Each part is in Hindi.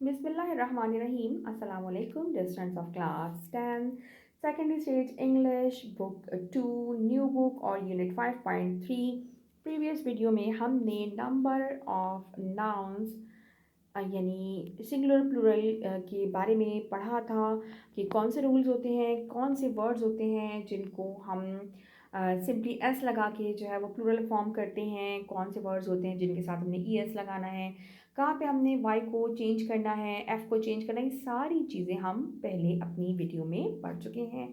Bismillahirrahmanirrahim. Assalamu alaikum, dear students of class 10, secondary stage English, book 2, new book और unit 5.3. Previous video में हमने number of nouns यानी सिंगुलर प्लूरल के बारे में पढ़ा था कि कौन से रूल्स होते हैं, कौन से वर्ड्स होते हैं जिनको हम सिंपली एस लगा के जो है वो प्लूरल फॉर्म करते हैं, कौन से वर्ड्स होते हैं जिनके साथ हमने ई एस लगाना है, कहाँ पे हमने वाई को चेंज करना है, एफ़ को चेंज करना है। ये सारी चीज़ें हम पहले अपनी वीडियो में पढ़ चुके हैं।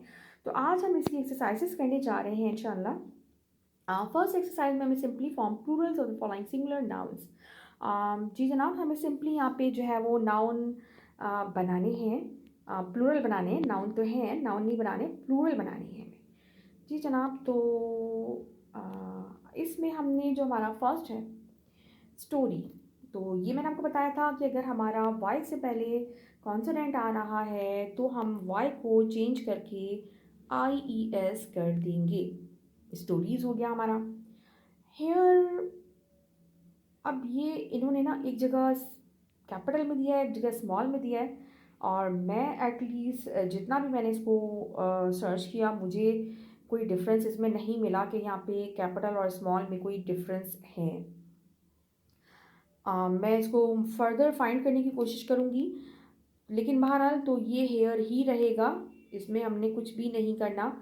तो आज हम इसकी एक्सरसाइजेस करने जा रहे हैं इंशाल्लाह। फर्स्ट एक्सरसाइज में हमें simply form plurals of the following singular nouns. जी जनाब, हमें सिंपली यहाँ पे जो है वो नाउन बनाने हैं, प्लूरल बनाने हैं। नाउन तो हैं, नाउन नहीं बनाने, प्लूरल बनाने हैं हमें। जी जनाब, तो इसमें हमने जो हमारा फर्स्ट है स्टोरी, तो ये मैंने आपको बताया था कि अगर हमारा वाई से पहले कॉन्सोनेंट आ रहा है तो हम वाई को चेंज करके आई ई एस कर देंगे। स्टोरीज हो गया हमारा। हेयर, अब ये इन्होंने ना एक जगह कैपिटल में दिया है, एक जगह स्मॉल में दिया है, और मैं एटलीस्ट जितना भी मैंने इसको सर्च किया, मुझे कोई डिफरेंस इसमें नहीं मिला कि यहाँ पे कैपिटल और स्मॉल में कोई डिफरेंस है। मैं इसको फर्दर फाइंड करने की कोशिश करूँगी, लेकिन बहरहाल तो ये हेयर ही रहेगा, इसमें हमने कुछ भी नहीं करना।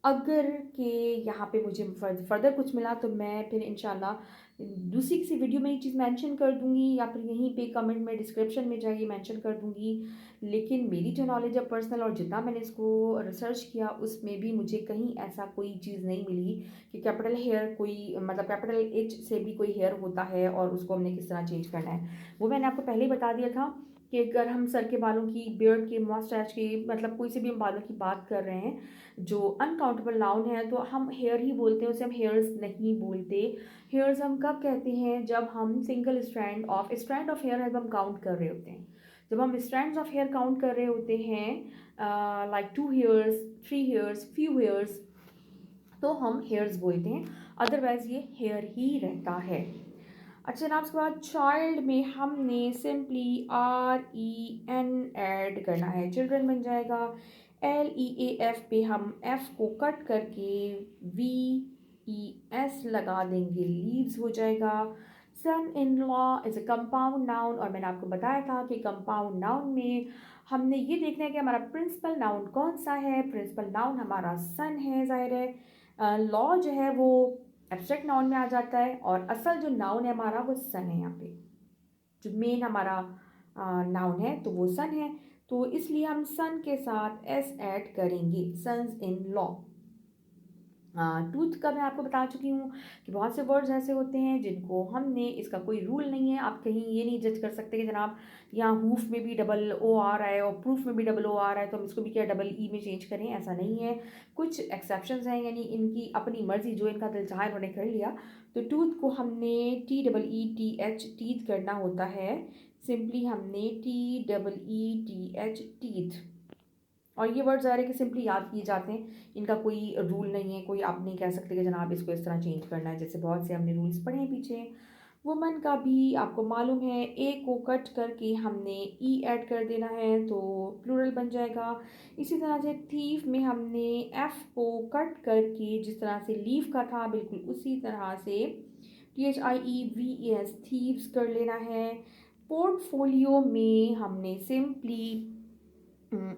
अगर कि यहाँ पे मुझे फर्दर कुछ मिला तो मैं फिर इंशाल्लाह दूसरी किसी वीडियो में ये चीज़ मेंशन कर दूँगी, या फिर यहीं पे कमेंट में डिस्क्रिप्शन में जाइए मेंशन कर दूँगी। लेकिन मेरी जो नॉलेज है पर्सनल और जितना मैंने इसको रिसर्च किया, उसमें भी मुझे कहीं ऐसा कोई चीज़ नहीं मिली कि कैपिटल हेयर कोई, मतलब कैपिटल एच से भी कोई हेयर होता है और उसको हमने किस तरह चेंज करना है। वो मैंने आपको पहले ही बता दिया था कि अगर हम सर के बालों की, बियर्ड के, मॉस्टैच की, मतलब कोई से भी हम बालों की बात कर रहे हैं जो अनकाउंटेबल नाउन है, तो हम हेयर ही बोलते हैं, उसे हम हेयर्स नहीं बोलते। हेयर्स हम कब कहते हैं? जब हम सिंगल स्ट्रैंड ऑफ हेयर जब हम काउंट कर रहे होते हैं, जब हम स्ट्रैंड्स ऑफ हेयर काउंट कर रहे होते हैं, like 2 hairs, 3 hairs, few hairs, तो हम हेयर्स बोलते हैं। अदरवाइज ये हेयर ही रहता है। अच्छा जनाब, उसके बाद चाइल्ड में हमने simply R E N add करना है, चिल्ड्रन बन जाएगा। एल ई ए एफ पे हम एफ को कट करके वी ई एस लगा देंगे, लीव्स हो जाएगा। Son in law is a compound noun, और मैंने आपको बताया था कि कंपाउंड नाउन में हमने ये देखना है कि हमारा प्रिंसिपल नाउन कौन सा है। प्रिंसिपल नाउन हमारा सन है, ज़ाहिर है। लॉ जो है वो एब्स्ट्रैक्ट नाउन में आ जाता है, और असल जो नाउन है हमारा वो सन है। यहाँ पे जो मेन हमारा नाउन है तो वो सन है, तो इसलिए हम सन के साथ एस ऐड करेंगे, सन्स इन लॉ। टूथ का मैं आपको बता चुकी हूँ कि बहुत से वर्ड्स ऐसे होते हैं जिनको हमने, इसका कोई रूल नहीं है, आप कहीं ये नहीं जज कर सकते कि जनाब यहाँ हूफ में भी डबल ओ आ रहा है और प्रूफ में भी डबल ओ आ रहा है तो हम इसको भी क्या डबल ई में चेंज करें, ऐसा नहीं है। कुछ एक्सेप्शंस हैं, यानी इनकी अपनी मर्जी, जो इनका दिल चाहा उन्होंने कर लिया। तो टूथ को हमने T double E T H teeth करना होता है, सिंपली हमने T double E T H teeth, और ये वर्ड ज़ाहिर है कि सिंपली याद किए जाते हैं, इनका कोई रूल नहीं है, कोई आप नहीं कह सकते कि जनाब इसको इस तरह चेंज करना है, जैसे बहुत से हमने रूल्स पढ़े हैं पीछे। वुमन का भी आपको मालूम है, ए को कट करके हमने ई ऐड कर देना है तो प्लूरल बन जाएगा। इसी तरह से थीफ में हमने एफ़ को कट करके जिस तरह से लीव का था बिल्कुल उसी तरह से THIEVES थीव्स कर लेना है। पोर्टफोलियो में हमने सिंपली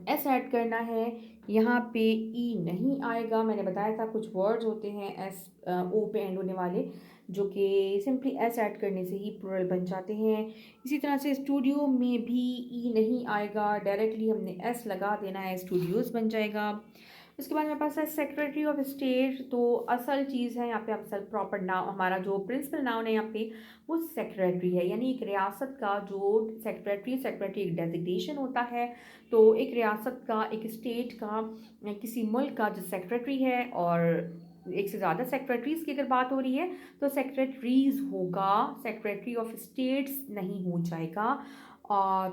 एस ऐड करना है, यहाँ पे ई नहीं आएगा। मैंने बताया था कुछ वर्ड्स होते हैं एस ओ पे एंड होने वाले, जो कि सिंपली एस ऐड करने से ही प्लूरल बन जाते हैं। इसी तरह से स्टूडियो में भी ई नहीं आएगा, डायरेक्टली हमने एस लगा देना है, स्टूडियोज़ बन जाएगा। उसके बाद मेरे पास है सेक्रेटरी ऑफ स्टेट, तो असल चीज़ है यहाँ पे, असल प्रॉपर नाउन, हमारा जो प्रिंसिपल नाउन है यहाँ पे वो सेक्रेटरी है, यानी एक रियासत का जो सेक्रेटरी एक डेजिग्नेशन होता है। तो एक रियासत का, एक स्टेट का, किसी मुल्क का जो सेक्रेटरी है, और एक से ज़्यादा सेक्रेटरीज़ की अगर बात हो रही है तो सेक्रेटरीज़ होगा, सेक्रेटरी ऑफ स्टेट्स नहीं हो जाएगा।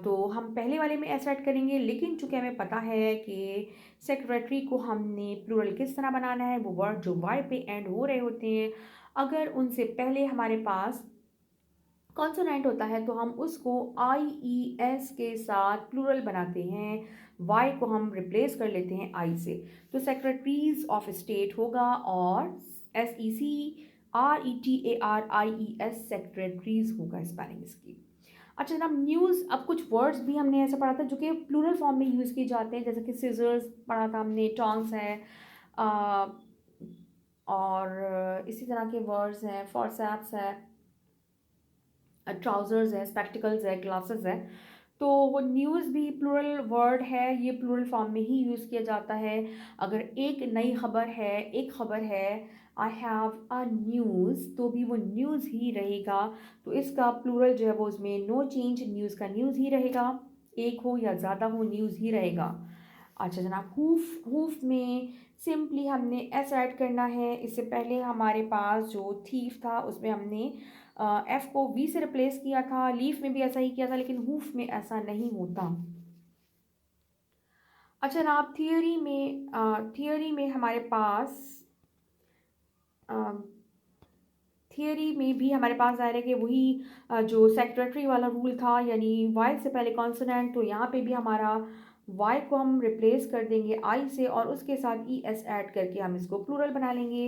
तो हम पहले वाले में ऐसा ऐड करेंगे, लेकिन चूंकि हमें पता है कि सेक्रेटरी को हमने प्लूरल किस तरह बनाना है, वो वर्ड जो वाई पे एंड हो रहे होते हैं, अगर उनसे पहले हमारे पास कॉन्सोनेंट होता है तो हम उसको आई ई एस के साथ प्लूरल बनाते हैं, वाई को हम रिप्लेस कर लेते हैं आई से, तो सेक्रेटरीज ऑफ स्टेट होगा, और SECRETARIES सेक्रेटरीज होगा स्पेलिंग इसकी। अच्छा जनाब, न्यूज़, अब कुछ वर्ड्स भी हमने ऐसा पढ़ा था जो कि प्लूरल फॉर्म में यूज़ किए जाते हैं, जैसे कि सीजर्स पढ़ा था हमने, टॉन्ग्स है, अ, और इसी तरह के वर्ड्स हैं, फॉरसैप्स है, ट्राउज़र्स है, स्पेक्टिकल्स है, ग्लासेस है। तो वो न्यूज़ भी प्लूरल वर्ड है, ये प्लूरल फॉर्म में ही यूज़ किया जाता है। अगर एक नई खबर है, एक खबर है, आई हैव अ न्यूज़, तो भी वो न्यूज़ ही रहेगा, तो इसका प्लूरल जो है वो उसमें नो चेंज, न्यूज़ का न्यूज़ ही रहेगा, एक हो या ज़्यादा हो न्यूज़ ही रहेगा। अच्छा जनाब, हूफ, हूफ में सिंपली हमने एस ऐड करना है। इससे पहले हमारे पास जो थीफ था उसमें हमने एफ को वी से रिप्लेस किया था, लीफ में भी ऐसा ही किया था, लेकिन हूफ में ऐसा नहीं होता। अच्छा जनाब, थियोरी में हमारे पास थियरी में भी हमारे पास आ रहा है कि वही जो सेक्रेटरी वाला रूल था, यानी वाई से पहले कॉन्सोनेंट, तो यहाँ पे भी हमारा वाई को हम रिप्लेस कर देंगे आई से, और उसके साथ ई एस ऐड करके हम इसको प्लूरल बना लेंगे।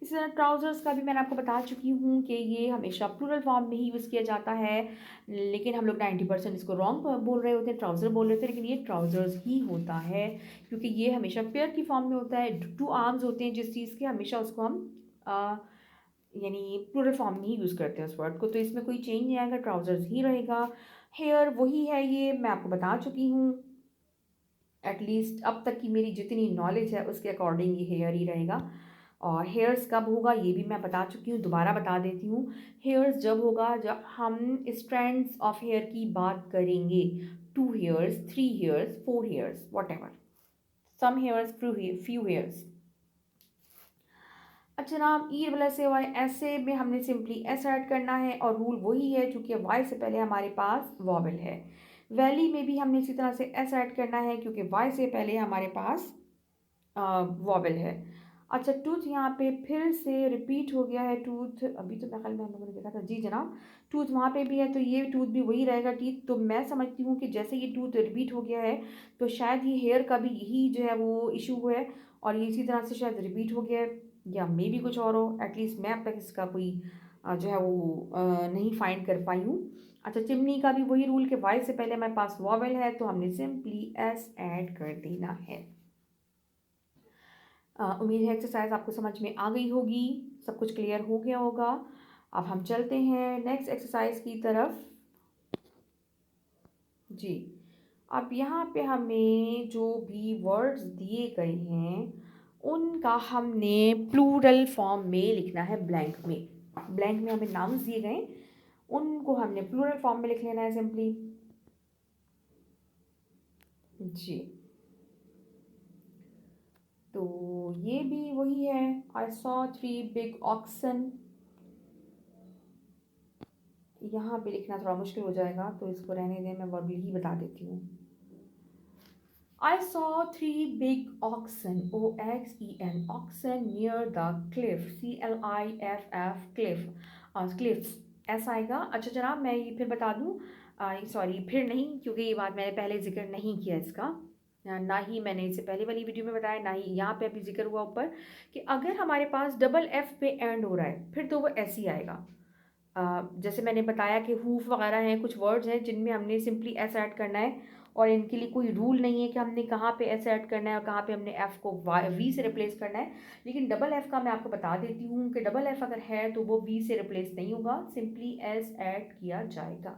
इसी तरह ट्राउज़र्स का भी मैंने आपको बता चुकी हूँ कि ये हमेशा प्लूरल फॉर्म में ही यूज़ किया जाता है, लेकिन हम लोग 90% इसको रॉन्ग बोल रहे होते हैं, ट्राउज़र बोल रहे थे, लेकिन ये ट्राउज़र्स ही होता है, क्योंकि ये हमेशा पेयर की फॉर्म में होता है, टू आर्म्स होते हैं जिस चीज़ के, हमेशा उसको हम यानी प्लूरल फॉर्म में ही यूज़ करते हैं उस वर्ड को, तो इसमें कोई चेंज नहीं आएगा, ट्राउज़र्स ही रहेगा। हेयर वही है, ये मैं आपको बता चुकी हूँ, एटलीस्ट अब तक की मेरी जितनी नॉलेज है उसके अकॉर्डिंग ये हेयर ही रहेगा। और हेयर्स कब होगा ये भी मैं बता चुकी हूँ, दोबारा बता देती हूँ। हेयर्स जब होगा जब हम स्ट्रैंड्स ऑफ हेयर की बात करेंगे, 2 hairs, 3 hairs, 4 hairs, whatever, some hairs, few hairs. अच्छा जनाब, ई प्लस से वाई, ऐसे में हमने सिंपली एस ऐड करना है, और रूल वही है क्योंकि वाई से पहले हमारे पास वॉवेल है। वैली में भी हमने इसी तरह से एस ऐड करना है क्योंकि वाई से पहले हमारे पास वॉवेल है। अच्छा, टूथ यहाँ पे फिर से रिपीट हो गया है, टूथ अभी तो मेरे ख्याल में हम लोगों ने देखा था, जी जनाब, टूथ वहाँ पे भी है, तो ये टूथ भी वही रहेगा, टीथ। तो मैं समझती हूँ कि जैसे ये टूथ रिपीट हो गया है, तो शायद ये हेयर का भी यही जो है वो इशू है, और ये इसी तरह से शायद रिपीट हो गया है, या मे भी कुछ और हो, एटलीस्ट मैं अब तक इसका कोई जो है वो नहीं फाइंड कर पाई हूँ। अच्छा, चिमनी का भी वही रूल कि वाई से पहले हमारे पास वॉवेल है, तो हमने सिंपली एस ऐड कर देना है। उम्मीद है एक्सरसाइज आपको समझ में आ गई होगी, सब कुछ क्लियर हो गया होगा। अब हम चलते हैं नेक्स्ट एक्सरसाइज की तरफ। जी, अब यहाँ पे हमें जो भी वर्ड्स दिए गए हैं उनका हमने प्लूरल फॉर्म में लिखना है, ब्लैंक में। ब्लैंक में हमें नाउन्स दिए गए, उनको हमने प्लूरल फॉर्म में लिख लेना है सिंपली। जी, तो ये भी वही है, आई सॉ 3 बिग ऑक्सन। यहाँ पे लिखना थोड़ा मुश्किल हो जाएगा, तो इसको रहने दें, मैं वर्बली ही बता देती हूँ। I saw 3 big oxen, OXEN, oxen near the cliff, CLIFF, cliff, cliffs, ऐसा आएगा। अच्छा जनाब, मैं ये फिर बता दूँ, सॉरी फिर नहीं, क्योंकि ये बात मैंने पहले जिक्र नहीं किया इसका, ना ही मैंने इसे पहले वाली वीडियो में बताया, ना ही यहाँ पे अभी जिक्र हुआ ऊपर, कि अगर हमारे पास डबल एफ पे एंड हो रहा है फिर तो वो ऐसे ही आएगा। जैसे मैंने बताया कि हूफ वगैरह हैं, कुछ वर्ड्स हैं जिनमें हमने सिंपली एस ऐड करना है, और इनके लिए कोई रूल नहीं है कि हमने कहाँ पे एस ऐड करना है और कहाँ पे हमने एफ़ को वी से रिप्लेस करना है। लेकिन डबल एफ़ का मैं आपको बता देती हूँ कि डबल एफ़ अगर है तो वो वी से रिप्लेस नहीं होगा, सिंपली एस ऐड किया जाएगा।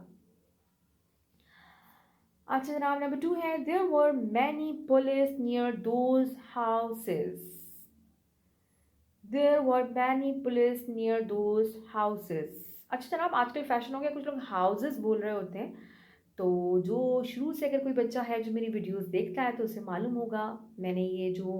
अच्छा जनाब, नंबर 2 है, there were many police near those houses. There were many police near those houses. अच्छा जनाब, आजकल फैशन हो गया, कुछ लोग हाउसेस बोल रहे होते हैं, तो जो शुरू से अगर कोई बच्चा है जो मेरी वीडियोस देखता है तो उसे मालूम होगा, मैंने ये जो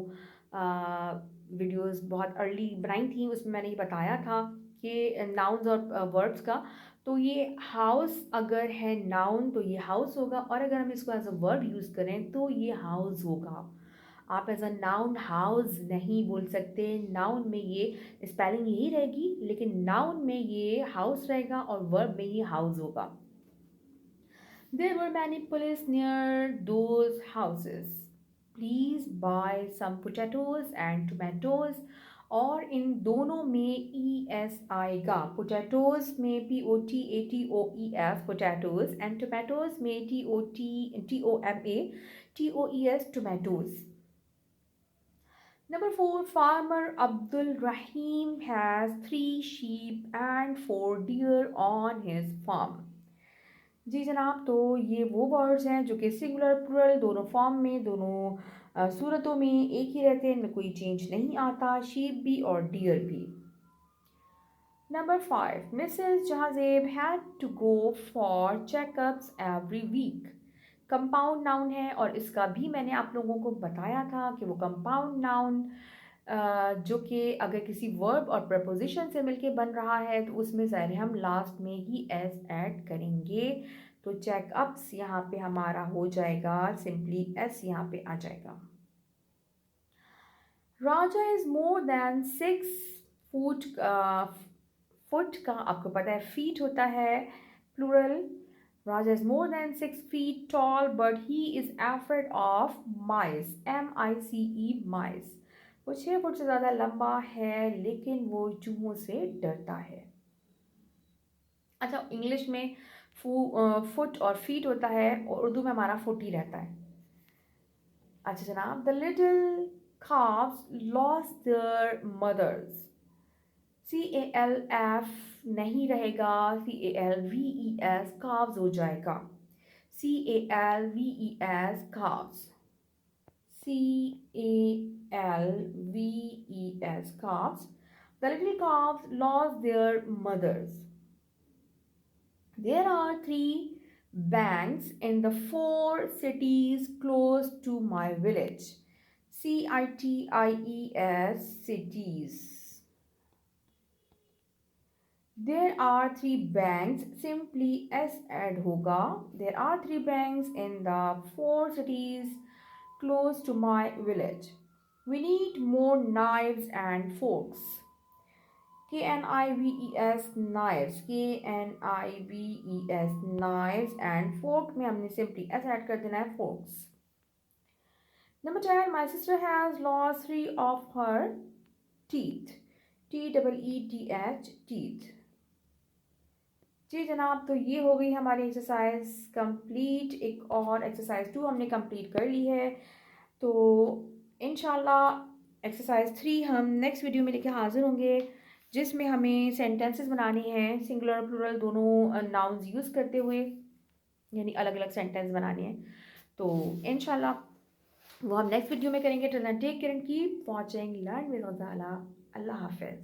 वीडियोस बहुत अर्ली बनाई थी उसमें मैंने ये बताया था कि नाउन्स और वर्ड्स का, तो ये हाउस अगर है नाउन तो ये हाउस होगा, और अगर हम इसको एज अ वर्ड यूज़ करें तो ये हाउस होगा। आप एज अ नाउन हाउस नहीं बोल सकते। नाउन में ये स्पेलिंग यही रहेगी, लेकिन नाउन में ये हाउस रहेगा और वर्ब में ये हाउस होगा। There were many police near those houses. Please buy some potatoes and tomatoes। और इन दोनों में ई एस आएगा। पोटैटोज में POTATOES पोटैटोज एंड टोमेटोज में TOMATOES tomatoes. Number 4, Farmer Abdul Rahim has 3 sheep and 4 deer on his farm। जी जनाब, तो ये वो वर्ड्स हैं जो कि सिंगुलर प्लूरल दोनों फॉर्म में, दोनों सूरतों में एक ही रहते हैं, इनमें कोई चेंज नहीं आता, शीप भी और डियर भी। Number 5, Mrs Jahanzeb had to go for checkups every week. Compound noun है और इसका भी मैंने आप लोगों को बताया था कि वो कंपाउंड नाउन जो कि अगर किसी वर्ब और प्रपोजिशन से मिलके बन रहा है तो उसमें ज़ाहिर हम लास्ट में ही एस ऐड करेंगे। तो चेकअप्स यहाँ पे हमारा हो जाएगा, सिंपली एस यहाँ पे आ जाएगा। Raja is more than 6 foot. Foot का आपको पता है फीट होता है plural. Raja is more than 6 feet tall but he is afraid of mice। MICE mice। वो 6 फुट से ज़्यादा लंबा है लेकिन वो चूहों से डरता है। अच्छा, इंग्लिश में फुट और फीट होता है और उर्दू में हमारा फुट ही रहता है। अच्छा जनाब, the little calves lost their mothers। CALF नहीं रहेगा, CALVES calves हो जाएगा। CALVES calves। CALVES calves। The little calves lost their mothers। There are 3 banks in the 4 cities close to my village। CITIES cities। There are 3 banks, simply S add होगा। There are 3 banks in the 4 cities close to my village। We need more knives and forks। KNIVES knives। KNIVES knives and fork में हमने simply S add कर देना है forks। Number 10, my sister has lost 3 of her teeth। TEETH teeth। जी जनाब, तो ये हो गई हमारी एक्सरसाइज कंप्लीट। एक और एक्सरसाइज 2 हमने कंप्लीट कर ली है। तो इंशाल्लाह एक्सरसाइज 3 हम नेक्स्ट वीडियो में लेके हाजिर होंगे, जिसमें हमें सेंटेंसेस बनाने हैं सिंगुलर प्लूरल दोनों नाउन्स यूज़ करते हुए, यानी अलग अलग सेंटेंस बनाने हैं। तो इंशाल्लाह वो हम नेक्स्ट वीडियो में करेंगे। Till then take care and keep watching learn with Rozana. अल्लाह हाफिज़।